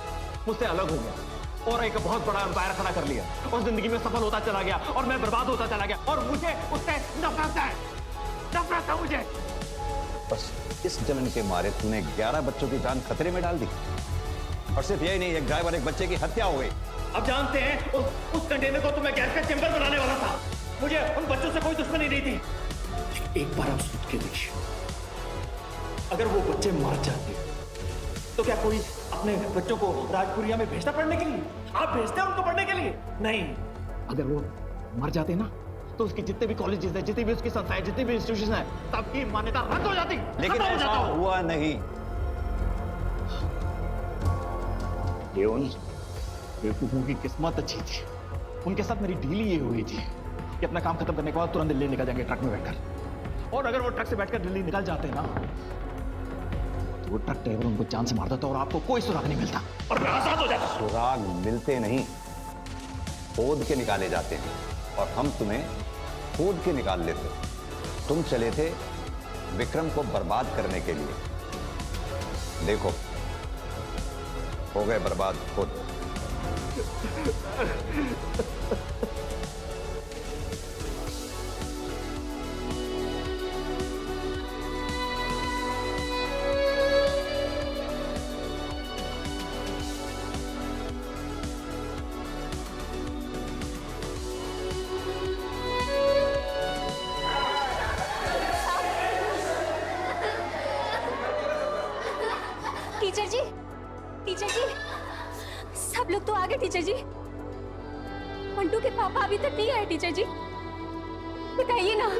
Speaker 19: मुझसे अलग हो गया और एक बहुत बड़ा एम्पायर खड़ा कर लिया और जिंदगी में सफल होता चला गया और मैं बर्बाद होता चला गया और मुझे उससे नफरत है। नफरत है मुझे।
Speaker 11: बस इस जलन के मारे तूने 11 बच्चों की जान खतरे में डाल दी। और सिर्फ यही नहीं, एक ड्राइवर एक बच्चे की हत्या हो गई।
Speaker 19: अब जानते हैं उस कंटेनर को तो मैं गैस का चेंबर बनाने वाला था। मुझे उन बच्चों से कोई दुश्मनी नहीं थी। एक बार आप सोच के देखिए, अगर वो बच्चे मर जाते तो क्या कोई अपने बच्चों को राजपुरिया में भेजता पढ़ने के लिए? आप भेजते हैं उनको पढ़ने के लिए? नहीं। अगर वो मर जाते ना तो उसके जितने भी कॉलेजेस हैं, जितनी भी उसकी संस्थाएं, जितनी भी इंस्टीट्यूशन है, सबकी मान्यता रद्द हो जाती।
Speaker 11: लेकिन ऐसा हुआ नहीं।
Speaker 19: ये उन बेवकूफों की किस्मत अच्छी थी। उनके साथ मेरी डील ये हुई थी कि अपना काम खत्म करने के बाद तुरंत दिल्ली निकल जाएंगे ट्रक में बैठकर। और अगर वो ट्रक से बैठकर दिल्ली निकल जाते ना तो वो ट्रक ड्राइवर उनको जान से मार देता और आपको कोई सुराग नहीं मिलता और मैं आजाद हो जाता।
Speaker 11: सुराग मिलते नहीं, खोद के निकाले जाते हैं और हम तुम्हें खोद के निकाल लेते। तुम चले थे विक्रम को बर्बाद करने के लिए। देखो हो गए बर्बाद खुद।
Speaker 1: टीचर जी, टीचर जी, सब लोग तो आ गए टीचर जी। मंटू के पापा अभी तक नहीं आए टीचर जी, बताइए ना।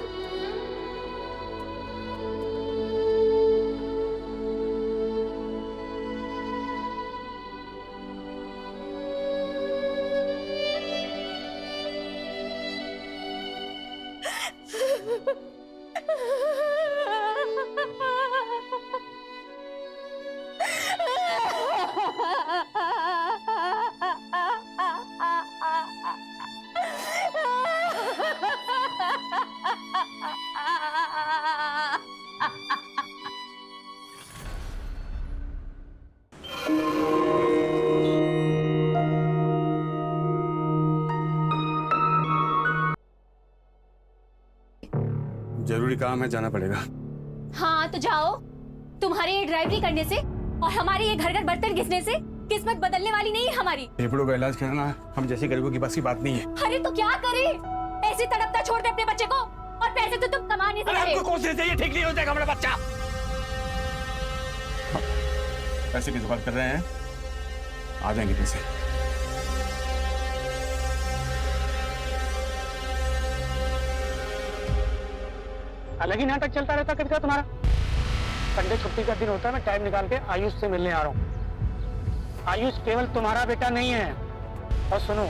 Speaker 18: जरूरी काम है, जाना पड़ेगा।
Speaker 1: हाँ तो जाओ। तुम्हारे ये ड्राइवरी करने से और हमारे ये घर घर बर्तन घिसने से किस्मत बदलने वाली नहीं है हमारी।
Speaker 18: फेफड़ों का इलाज कराना हम जैसे गरीबों की बस की बात नहीं है।
Speaker 1: अरे तो क्या करे, ऐसे तड़पता छोड़ दे अपने बच्चे को, और पैसे तो तुम कमाने से
Speaker 18: हमको कोशिश चाहिए, ठीक नहीं हो जाएगा हमारा बच्चा। पैसे की जुगाड़ कर रहे हैं, आ जाएंगे पैसे।
Speaker 3: अलग ही नाटक चलता रहता कभी का तुम्हारा। संडे छुट्टी का दिन होता है, मैं टाइम निकाल के आयुष से मिलने आ रहा हूँ। आयुष केवल तुम्हारा बेटा नहीं है। और सुनो,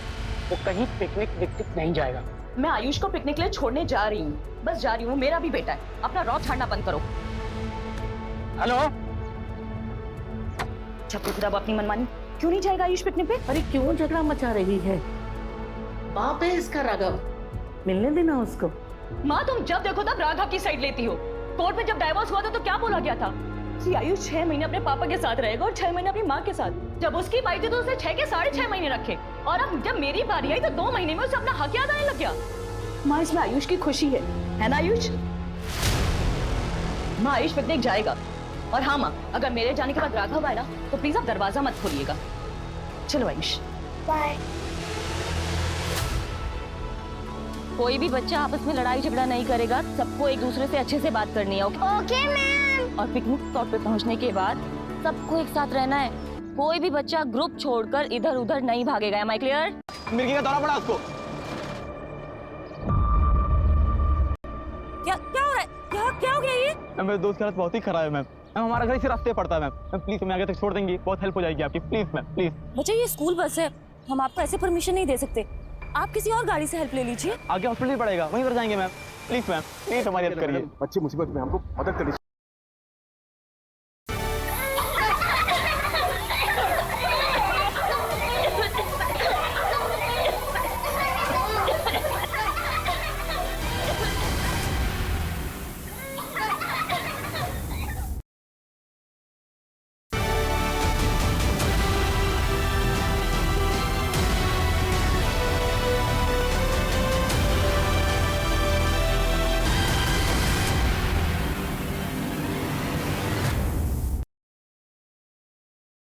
Speaker 3: वो कहीं पिकनिक विकनिक नहीं जाएगा।
Speaker 4: मैं आयुष को पिकनिक लिए छोड़ने जा रही हूँ, बस जा रही हूँ। मेरा भी बेटा है, अपना रौब छाड़ना बंद करो।
Speaker 3: हेलो,
Speaker 4: छत्तीसगढ़ अपनी मनमानी। क्यों नहीं जाएगा आयुष पिकनिक पे?
Speaker 2: अरे क्यों झगड़ा मचा रही है? बाप है इसका राघव, मिलने देना उसको।
Speaker 4: माँ तुम जब देखो तब राघव की साइड लेती हो। कोर्ट में जब डाइवोर्स हुआ था तो क्या बोला गया था कि आयुष 6 महीने अपने पापा के साथ रहेगा और 6 महीने अपनी माँ के साथ। जब उसकी बारी थी तो उसने 6 के 6.5 महीने रखे, और अब जब मेरी बारी आई तो 2 महीने में उसे अपना हक याद आने लग गया। माँ इसमें आयुष की खुशी है ना आयुष? माँ आयुष पिकनिक जाएगा। और हाँ माँ, अगर मेरे जाने के बाद राघव आए ना तो प्लीज आप दरवाजा मत खोलिएगा। चलो आयुष।
Speaker 6: बाय।
Speaker 4: कोई भी बच्चा आपस में लड़ाई झगड़ा नहीं करेगा, सबको एक दूसरे से अच्छे से बात करनी है।
Speaker 6: Okay ma'am.
Speaker 4: और पिकनिक स्पॉट पे पहुंचने के बाद सबको एक साथ रहना है। कोई भी बच्चा ग्रुप छोड़कर इधर उधर नहीं भागेगा। Am I clear?
Speaker 18: मिर्गी का दौरा पड़ा उसको।
Speaker 4: क्या हो रहा है? क्या हो गया ये?
Speaker 18: मेरे दोस्त की हालत बहुत ही खराब है मैम। हमारा घर इसी रास्ते पड़ता है मैम। प्लीज हमें आगे तक छोड़ देंगी, बहुत हेल्प हो जाएगी आपकी। Please ma'am, please.
Speaker 4: बच्चा ये स्कूल बस है, हम आपको ऐसे परमिशन नहीं दे सकते। आप किसी और गाड़ी से हेल्प ले लीजिए।
Speaker 18: आगे हॉस्पिटल पड़ेगा, वहीं पर जाएंगे मैम। प्लीज मैम, प्लीज हमारी हेल्प करिए।
Speaker 19: अच्छी मुसीबत में हमको मदद करनी